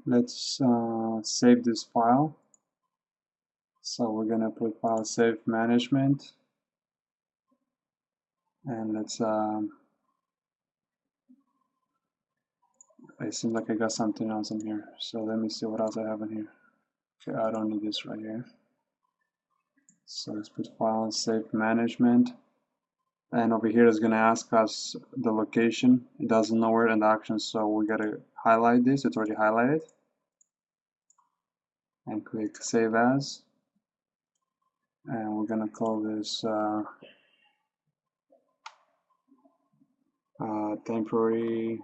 Let's save this file. So we're gonna put file save management, and let's it seems like I got something else in here, so let me see what else I have in here. Okay, I don't need this right here. So let's put file save management, and over here it's gonna ask us the location. It doesn't know where in the actions, so we gotta highlight this. It's already highlighted, and click save as, and we're gonna call this temporary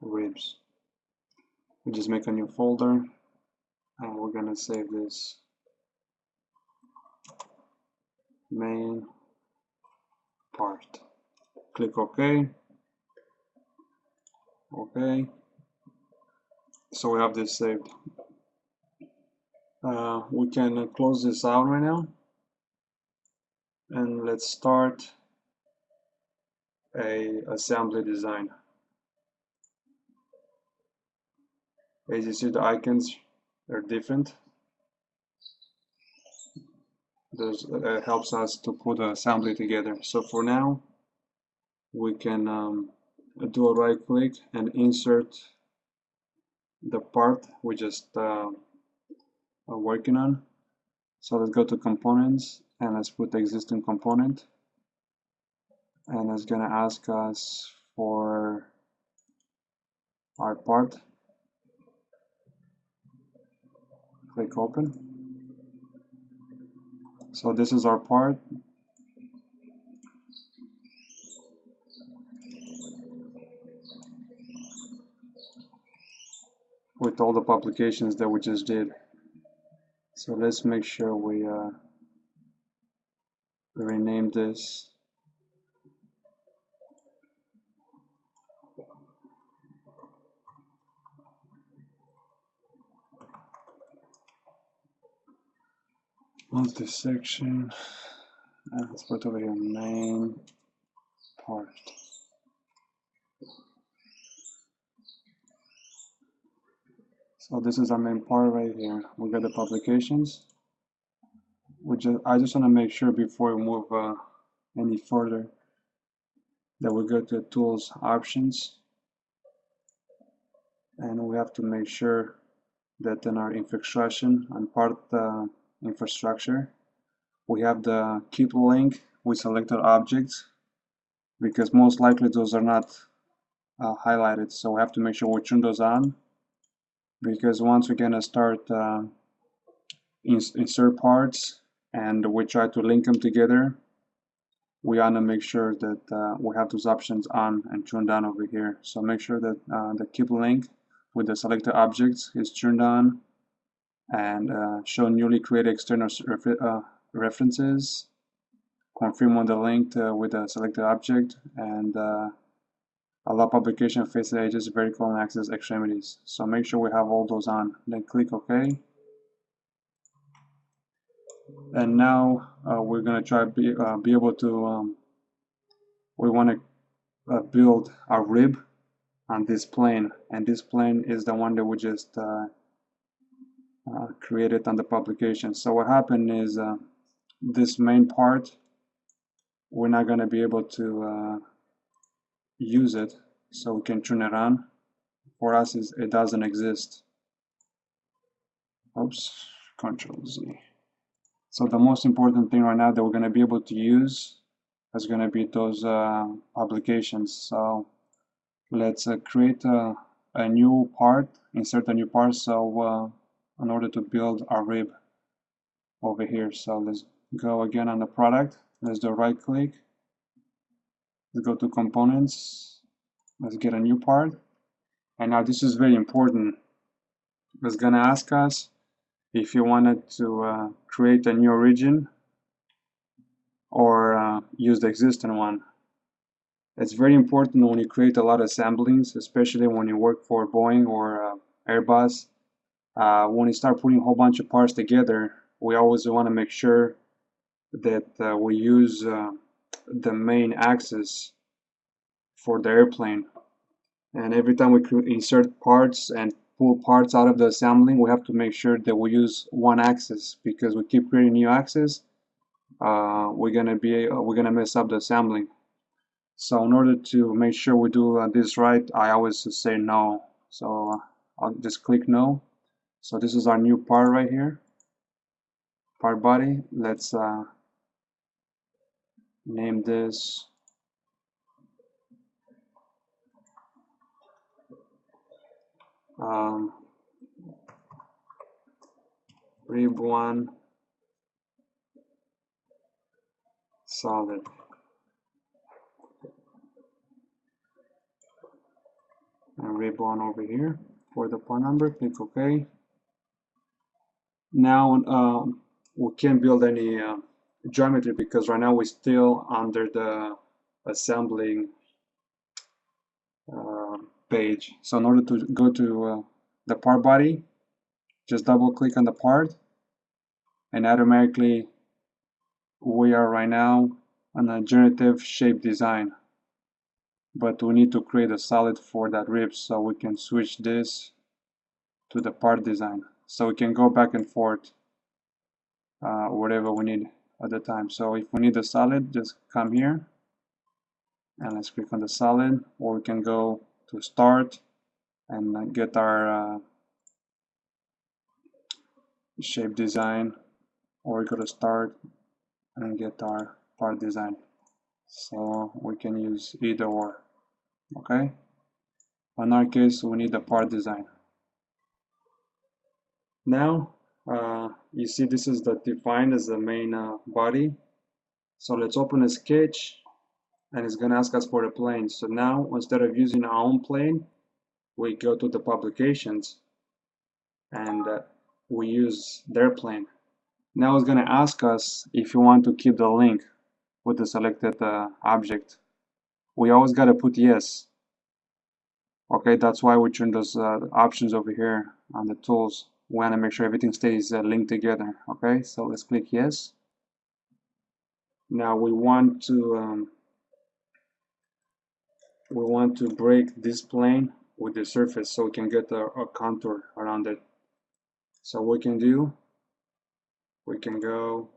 ribs. We just make a new folder, and we're gonna save this main part. Click OK. OK. So we have this saved. We can close this out right now, and let's start a assembly design. As you see, the icons are different. This helps us to put an assembly together. So for now, we can do a right click and insert the part we just are working on. So let's go to components, and let's put the existing component, and it's gonna ask us for our part. Click open. So this is our part. With all the publications that we just did. So let's make sure we rename this. What's this section? Let's put over here main part. So this is our main part right here. We got the publications. I just want to make sure before we move any further that we go to tools options, and we have to make sure that in our infrastructure and part infrastructure we have the keep link with selected objects, because most likely those are not highlighted, so we have to make sure we turn those on, because once we're gonna start insert parts and we try to link them together, we want to make sure that we have those options on and turned on over here. So make sure that the keep link with the selected objects is turned on, and show newly created external references, confirm on the link with the selected object, and allow publication facing edges, vertical and axis extremities. So make sure we have all those on, then click OK. And now we're going to try to be able to, we want to build a rib on this plane, and this plane is the one that we just created on the publication. So what happened is this main part, we're not going to be able to use it, so we can turn it on. For us, it doesn't exist. Oops, Control Z. So the most important thing right now that we're going to be able to use is going to be those publications. So let's create a new part, insert a new part, so in order to build our rib over here. So let's go again on the product, let's do right click, let's go to components, let's get a new part, and now this is very important. It's gonna ask us if you wanted to create a new origin or use the existing one. It's very important when you create a lot of assemblies, especially when you work for Boeing or Airbus. When you start putting a whole bunch of parts together, we always want to make sure that we use the main axis for the airplane. And every time we insert parts and pull parts out of the assembling, we have to make sure that we use one axis, because we keep creating new axes. We're gonna mess up the assembling. So in order to make sure we do this right, I always just say no. So I'll just click no. So this is our new part right here, part body. Let's name this rib 1 solid. And rib 1 over here for the part number. Click OK. Now we can't build any geometry, because right now we're still under the assembling page. So in order to go to the part body, just double click on the part, and automatically we are right now on a generative shape design. But we need to create a solid for that rib, so we can switch this to the part design. So we can go back and forth whatever we need at the time. So if we need a solid, just come here and let's click on the solid, or we can go to start and get our shape design, or we go to start and get our part design. So we can use either or. Okay, in our case we need the part design. Now you see this is the defined as the main body. So let's open a sketch, and it's going to ask us for a plane. So now instead of using our own plane, we go to the publications and we use their plane. Now it's going to ask us if you want to keep the link with the selected object. We always got to put yes. Okay, that's why we turn those options over here on the tools. We want to make sure everything stays linked together. Okay, so let's click yes. Now we want to break this plane with the surface, so we can get a contour around it. So what we can do, we can go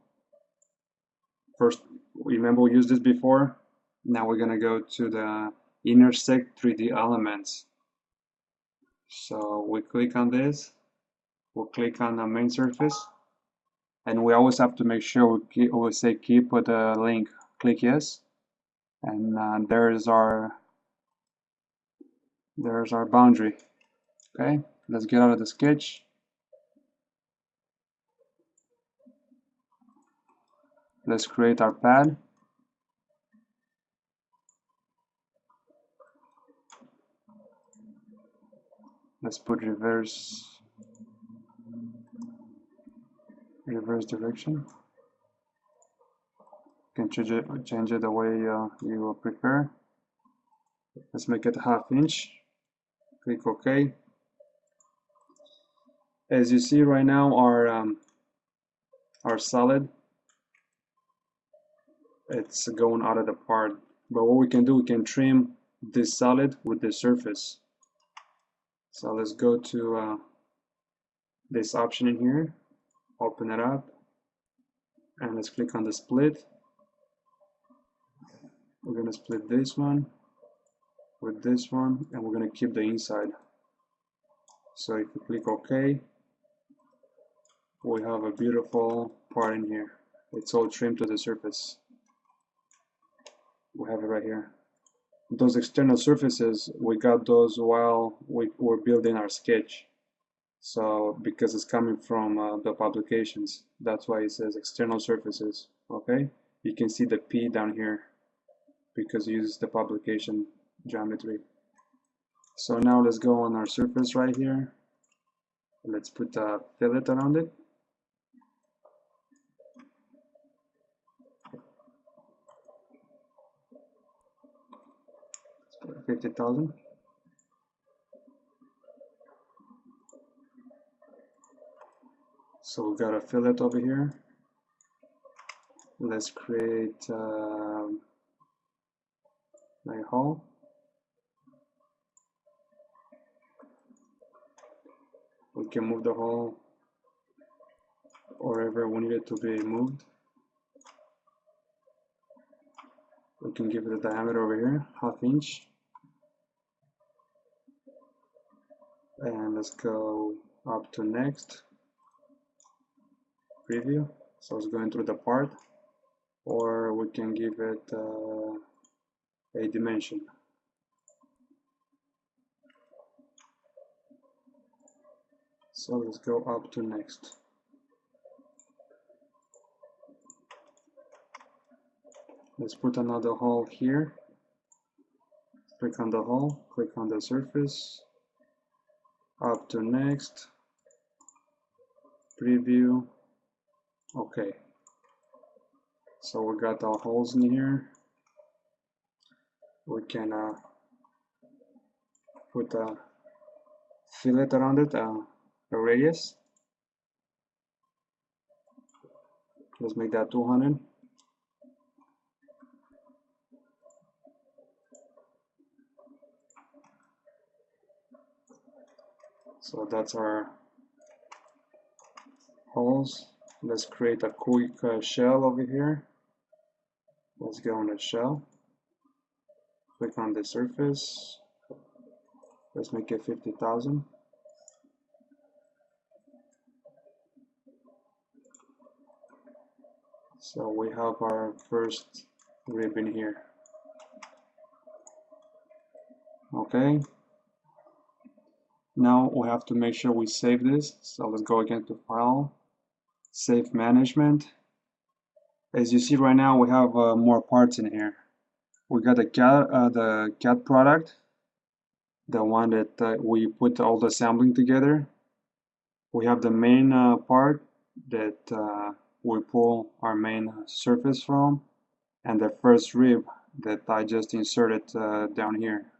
first. Remember we used this before. Now we're gonna go to the intersect 3D elements. So we click on this, we'll click on the main surface, and we always have to make sure we say keep with the link. Click yes, and there's our boundary. Okay, let's get out of the sketch. Let's create our pad. Let's put reverse direction. You can change it the way you prefer. Let's make it 1/2 inch. Click OK. As you see right now, our solid, it's going out of the part. But what we can do, we can trim this solid with the surface. So let's go to this option in here, open it up, and let's click on the split. We're going to split this one with this one, and we're going to keep the inside. So if you click OK, we have a beautiful part in here. It's all trimmed to the surface. We have it right here. Those external surfaces, we got those while we were building our sketch. So because it's coming from the publications, that's why it says external surfaces. Okay, you can see the P down here because it uses the publication geometry. So now let's go on our surface right here. Let's put a fillet around it. 50,000. So we've got a fillet over here. Let's create a hole. We can move the hole wherever we need it to be moved. We can give it a diameter over here, 1/2 inch. And let's go up to next, preview. So it's going through the part, or we can give it a dimension. So let's go up to next. Let's put another hole here. Click on the hole, click on the surface, up to next, preview. Okay. So we got our holes in here. We can put a fillet around it, a radius. Let's make that 200. So that's our holes. Let's create a quick shell over here. Let's go on the shell. Click on the surface. Let's make it 50,000. So we have our first rib in here. Okay. Now we have to make sure we save this. So let's go again to File, Save Management. As you see right now, we have more parts in here. We got the cat product, the one that we put all the assembling together. We have the main part that we pull our main surface from, and the first rib that I just inserted down here.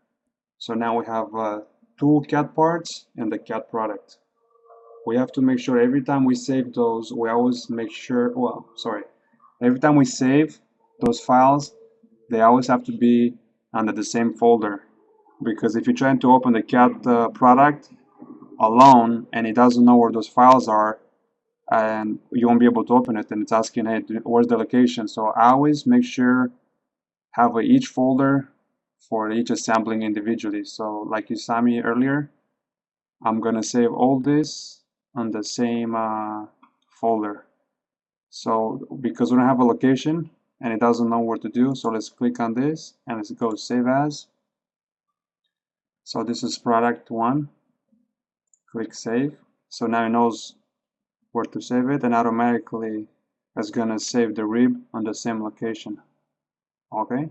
So now we have two cat parts and the cat product. We have to make sure every time we save those, we always make sure, every time we save those files, they always have to be under the same folder. Because if you're trying to open the cat product alone and it doesn't know where those files are, and you won't be able to open it, and it's asking, hey, where's the location? So I always make sure have each folder for each assembling individually. So like you saw me earlier, I'm gonna save all this on the same folder. So because we don't have a location and it doesn't know what to do, so let's click on this and let's go Save As. So this is product 1. Click Save. So now it knows where to save it, and automatically it's gonna save the rib on the same location. Okay.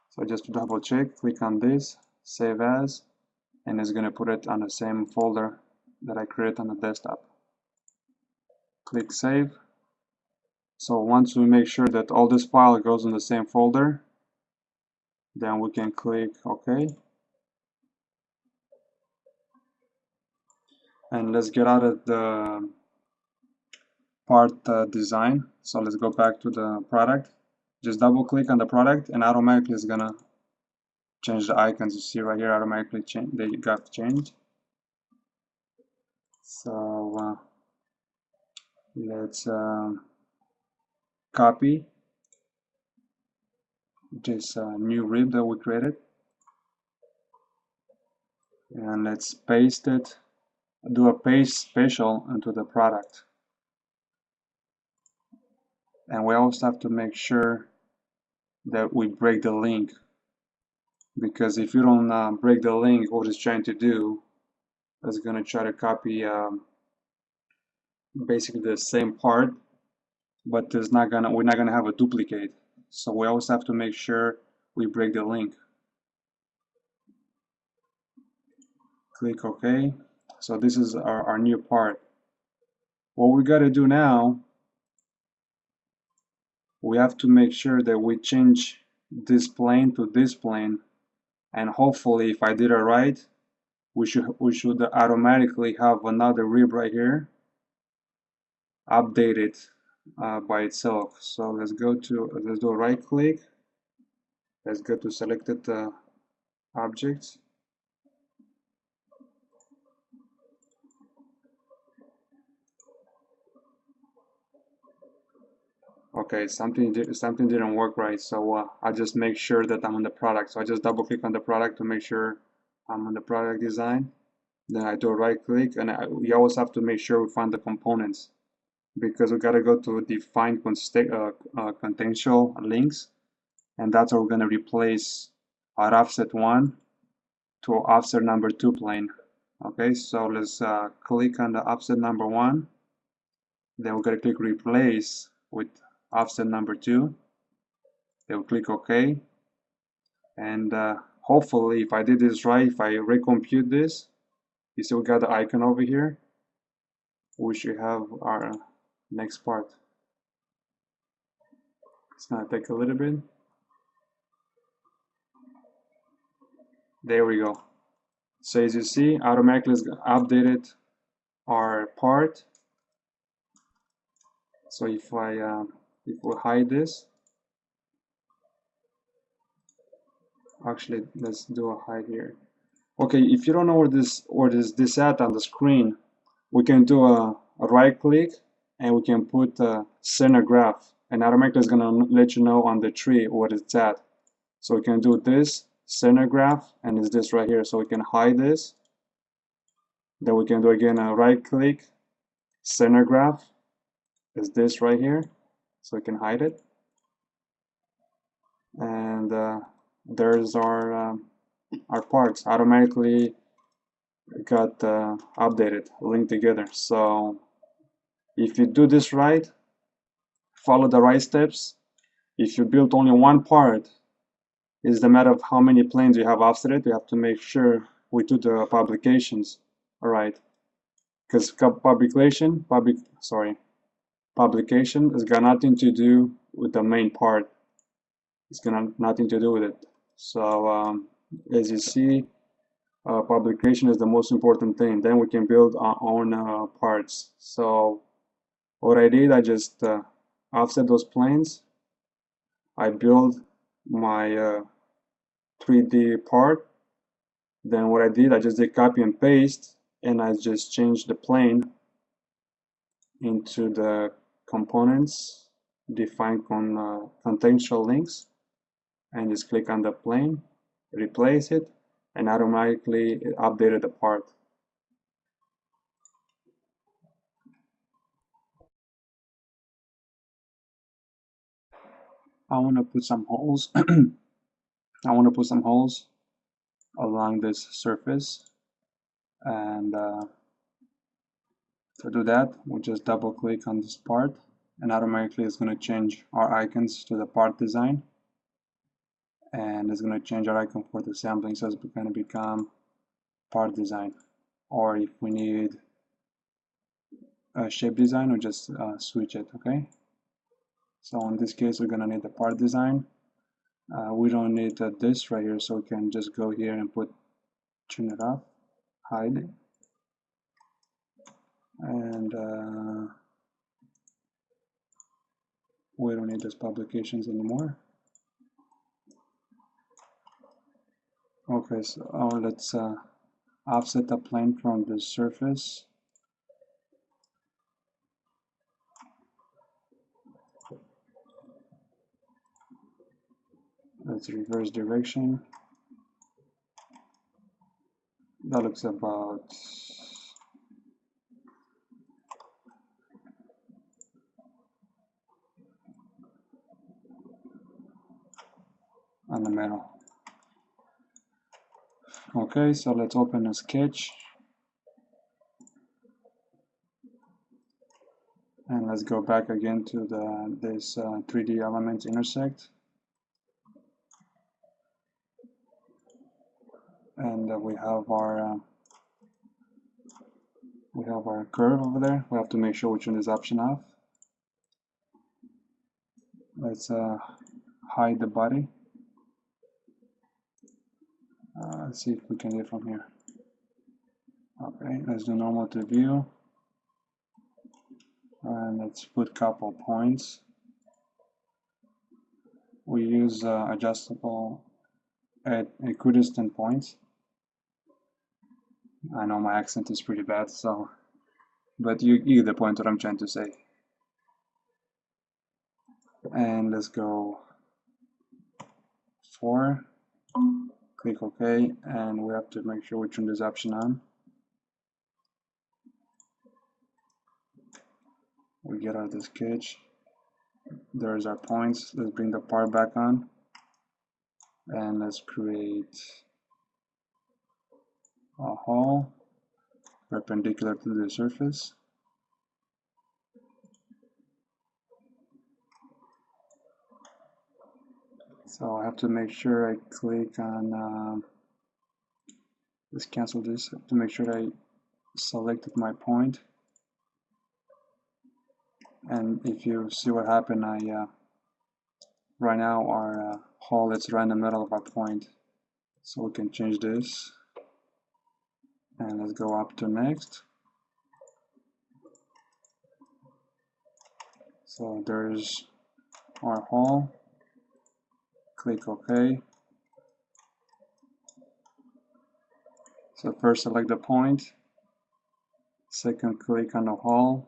So just to double check, click on this, Save As, and it's gonna put it on the same folder that I created on the desktop. Click Save. So once we make sure that all this file goes in the same folder, then we can click OK. And let's get out of the part design. So let's go back to the product. Just double click on the product and automatically it's gonna change the icons. You see right here, automatically they got changed. So let's copy this new rib that we created, and let's paste it, do a paste special into the product. And we also have to make sure that we break the link, because if you don't break the link, what it's trying to do is going to try to copy basically the same part, but we're not gonna have a duplicate. So we always have to make sure we break the link. Click OK. So this is our new part. What we got to do now, we have to make sure that we change this plane to this plane, and hopefully if I did it right, we should automatically have another rib right here updated by itself. So let's do a right click, let's go to selected objects, Okay, something didn't work right, so I just make sure that I'm on the product. So I just double click on the product to make sure I'm on the product design. Then I do a right click, and we always have to make sure we find the components, because we gotta go to define contextual links, and that's what we're gonna replace our offset 1 to offset number 2 plane. Okay, so let's click on the offset number 1, then we're gonna click replace with offset number 2, then we'll click OK, and hopefully if I did this right, if I recompute this, you see we got the icon over here. We should have our next part. It's gonna take a little bit. There we go. So as you see, automatically it's updated our part. So if we hide this, actually let's do a hide here. Okay, if you don't know where this at on the screen, we can do a right click and we can put a center graph, and automatically it's gonna let you know on the tree what it's at. So we can do this center graph, and it's this right here. So we can hide this. Then we can do again a right click, center graph is this right here, so we can hide it. And there's our parts automatically got updated, linked together. So if you do this right, follow the right steps, if you build only one part, it's the matter of how many planes you have offsetted. You have to make sure we do the publications all right, because publication has got nothing to do with the main part. It's got nothing to do with it. So as you see, publication is the most important thing. Then we can build our own parts. So what I did, I just offset those planes. I build my 3D part. Then what I did, I just did copy and paste, and I just changed the plane into the components, define contextual links, and just click on the plane, replace it, and automatically it updated the part. I want to put some holes. I want to put some holes along this surface, and to do that, we'll just double click on this part, and automatically it's going to change our icons to the part design, and it's going to change our icon for the sampling, so it's going to become part design. Or if we need a shape design, we'll just switch it. Okay, so in this case we're going to need the part design. We don't need this right here, so we can just go here and turn it off, hide it, and we don't need those publications anymore. Okay, so let's offset the plane from the surface. Let's reverse direction. That looks about on the middle. Okay, so let's open a sketch, and let's go back again to this 3D elements intersect, and we have our curve over there. We have to make sure we turn this option off. Let's hide the body. Let's see if we can get from here. Okay, let's do normal to view, and let's put couple points. We use adjustable at equidistant points. I know my accent is pretty bad, so, but you get the point what I'm trying to say. and let's go 4, click OK, and we have to make sure we turn this option on. We get out of the sketch. There's our points. Let's bring the part back on, and let's create a hole perpendicular to the surface. So I have to make sure I click on, let's cancel this, to make sure I selected my point. And if you see what happened, right now our hole is right in the middle of our point. So we can change this. And let's go up to next. So there's our hole. Click OK. So first select the point, second click on the hole,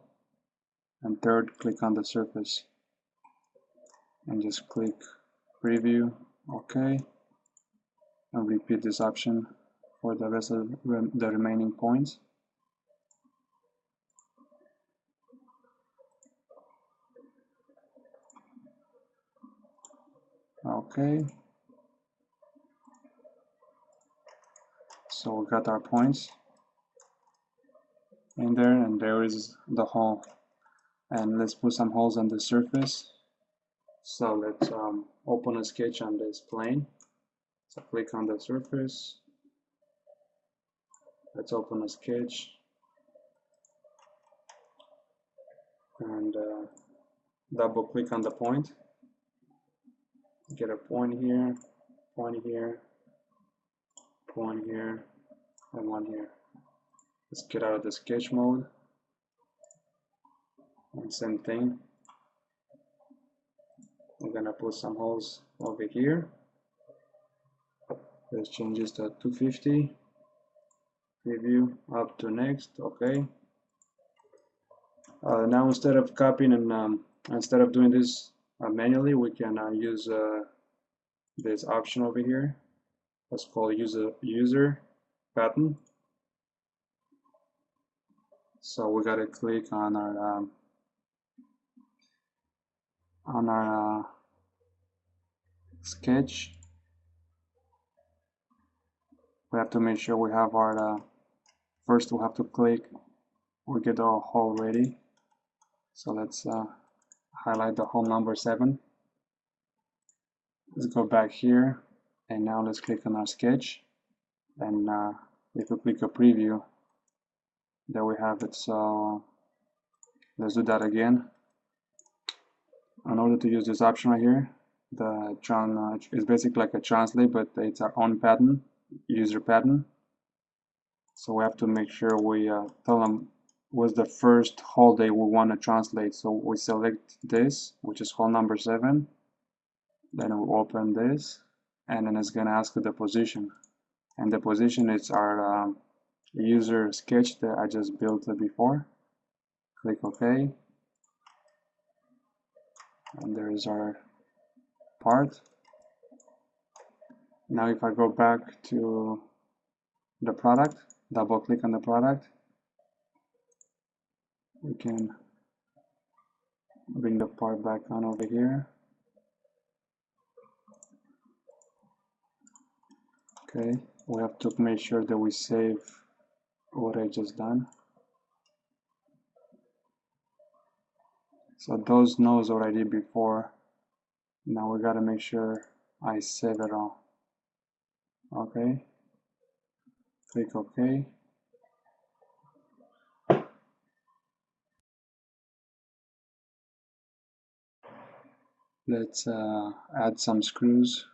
and third click on the surface. And just click preview, OK, and repeat this option for the rest of the remaining points. OK. So we got our points in there, and there is the hole. And let's put some holes on the surface. So let's open a sketch on this plane. So click on the surface. Let's open a sketch. And double click on the point. Get a point here, point here, point here, and one here. Let's get out of the sketch mode. And same thing. I'm gonna put some holes over here. Let's change this to 250. Preview, up to next, okay. Now instead of copying and instead of doing this manually, we can use this option over here. Let's call user pattern. So we gotta click on our sketch. We have to make sure we have our first we have to click, we get our hole ready. So let's highlight the hole number 7. Let's go back here, and now let's click on our sketch, and if we click a preview, there we have it. So let's do that again. In order to use this option right here, the is basically like a translate, but it's our own pattern, user pattern. So we have to make sure we tell them what's the first hole they will want to translate. So we select this, which is hole number 7. Then we open this, and then it's going to ask the position. And the position is our user sketch that I just built before. Click OK. And there is our part. Now if I go back to the product, double click on the product, we can bring the part back on over here. Okay, we have to make sure that we save what I just done. So those nodes what I did before, now we gotta make sure I save it all. Okay, click OK. Let's add some screws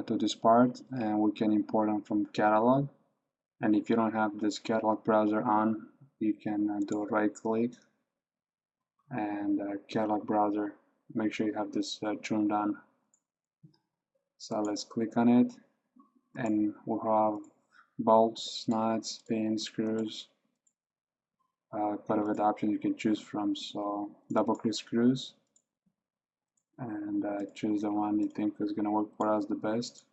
to this part, and we can import them from catalog. And if you don't have this catalog browser on, you can do a right click and catalog browser. Make sure you have this turned on. So let's click on it, and we'll have bolts, nuts, pins, screws, quite a bit of options you can choose from. So double click screws, and choose the one you think is going to work for us the best.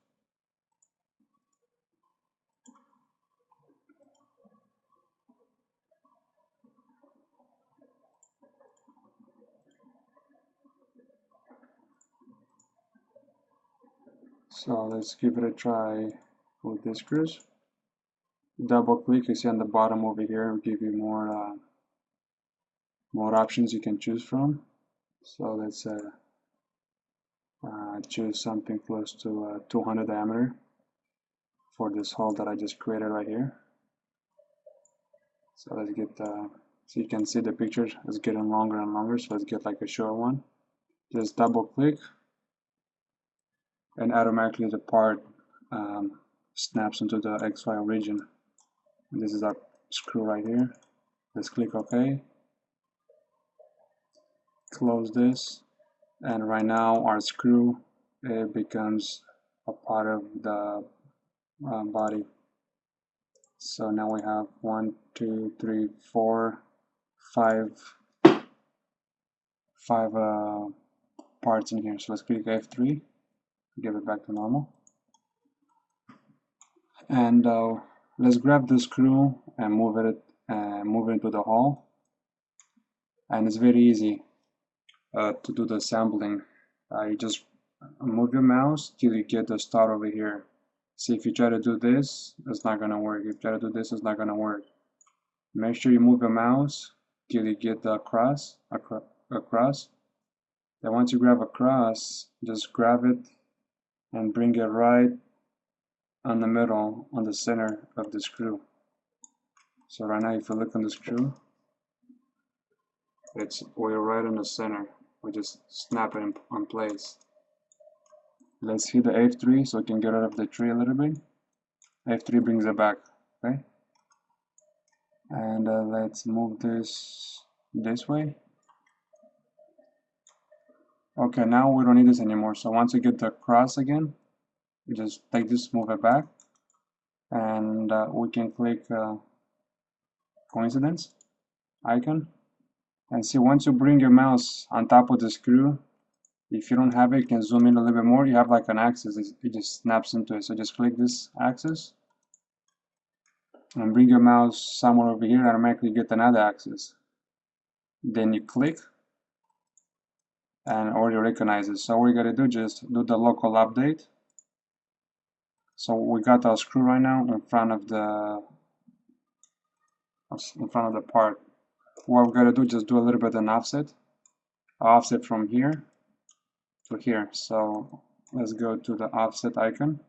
So let's give it a try with the screws. Double click, you see on the bottom over here, will give you more options you can choose from. So let's choose something close to 200 diameter for this hole that I just created right here. So let's get so you can see the picture is getting longer and longer, so let's get like a short one. Just double click and automatically the part snaps into the XY region. And this is our screw right here. Let's click OK, close this, and right now our screw becomes a part of the body. So now we have 1, 2, 3, 4, 5 parts in here. So let's click F3, give it back to normal, and let's grab the screw and move it into the hole. And it's very easy to do the assembling. You just move your mouse till you get the start over here. See, if you try to do this, it's not gonna work. If you try to do this, it's not gonna work. Make sure you move your mouse till you get the across. Then once you grab across, just grab it and bring it right on the middle, on the center of the screw. So right now, if you look on the screw, we're right in the center. We just snap it in place. Let's hit the F3 so we can get rid of the tree a little bit. F3 brings it back, okay? And let's move this way. Okay, now we don't need this anymore. So once you get the cross again, you just take this, move it back, and we can click coincidence icon. And see, once you bring your mouse on top of the screw, if you don't have it, you can zoom in a little bit more. You have like an axis, it just snaps into it. So just click this axis and bring your mouse somewhere over here and automatically get another axis. Then you click and already recognizes. So what you gotta do, just do the local update. So we got our screw right now in front of the part. What we gotta do, just do a little bit of an offset from here to here. So let's go to the offset icon.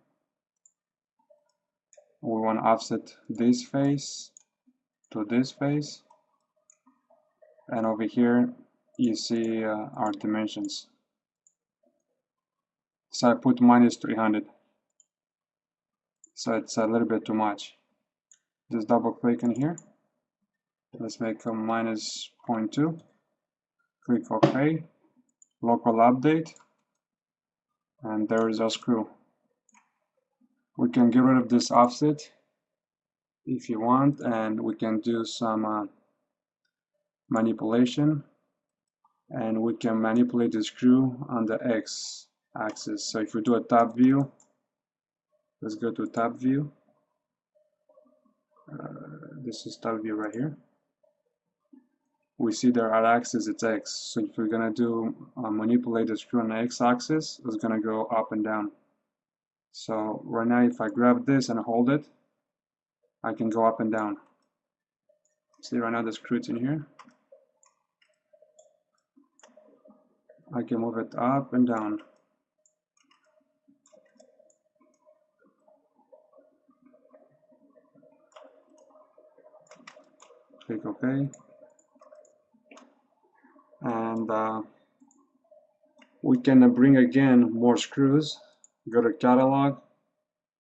We want to offset this face to this face, and over here you see our dimensions. So I put -300, so it's a little bit too much. Just double click in here. Let's make a -0.2. Click OK, local update, and there is our screw. We can get rid of this offset if you want, and we can do some manipulation, and we can manipulate the screw on the X axis. So if we do a top view, let's go to top view. This is top view right here. We see there our axis, it's X. So if we're gonna do manipulate the screw on the X axis, it's gonna go up and down. So right now, if I grab this and hold it, I can go up and down. See right now the screw is in here. I can move it up and down. Click OK. And we can bring again more screws. Go to catalog,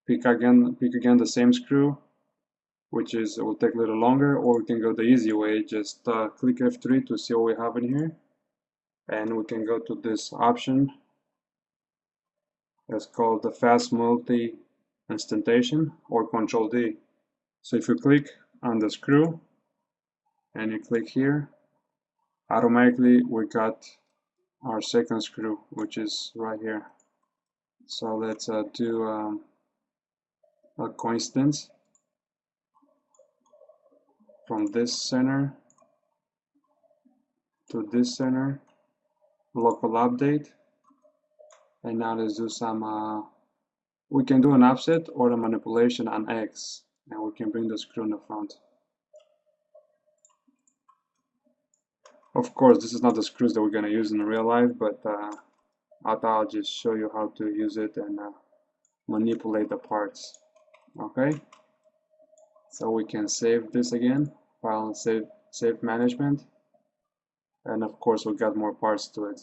pick again the same screw, which will take a little longer, or we can go the easy way. Just click F3 to see what we have in here, and we can go to this option. It's called the fast multi instantation, or Control D. So if you click on the screw and you click here, automatically we got our second screw, which is right here. So let's do a coincidence from this center to this center, local update, and now let's do some we can do an offset or a manipulation on X, and we can bring the screw in the front. Of course, this is not the screws that we're going to use in real life, but I thought I'll just show you how to use it and manipulate the parts. Okay, so we can save this again, file and save management, and of course we got more parts to it.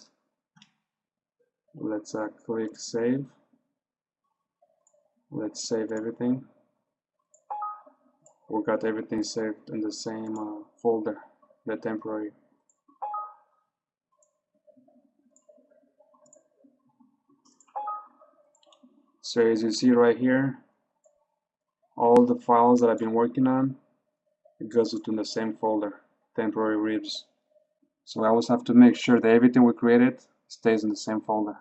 Let's click save. Let's save everything. We got everything saved in the same folder, the temporary. So as you see right here, all the files that I've been working on, it goes into the same folder, temporary ribs. So I always have to make sure that everything we created stays in the same folder.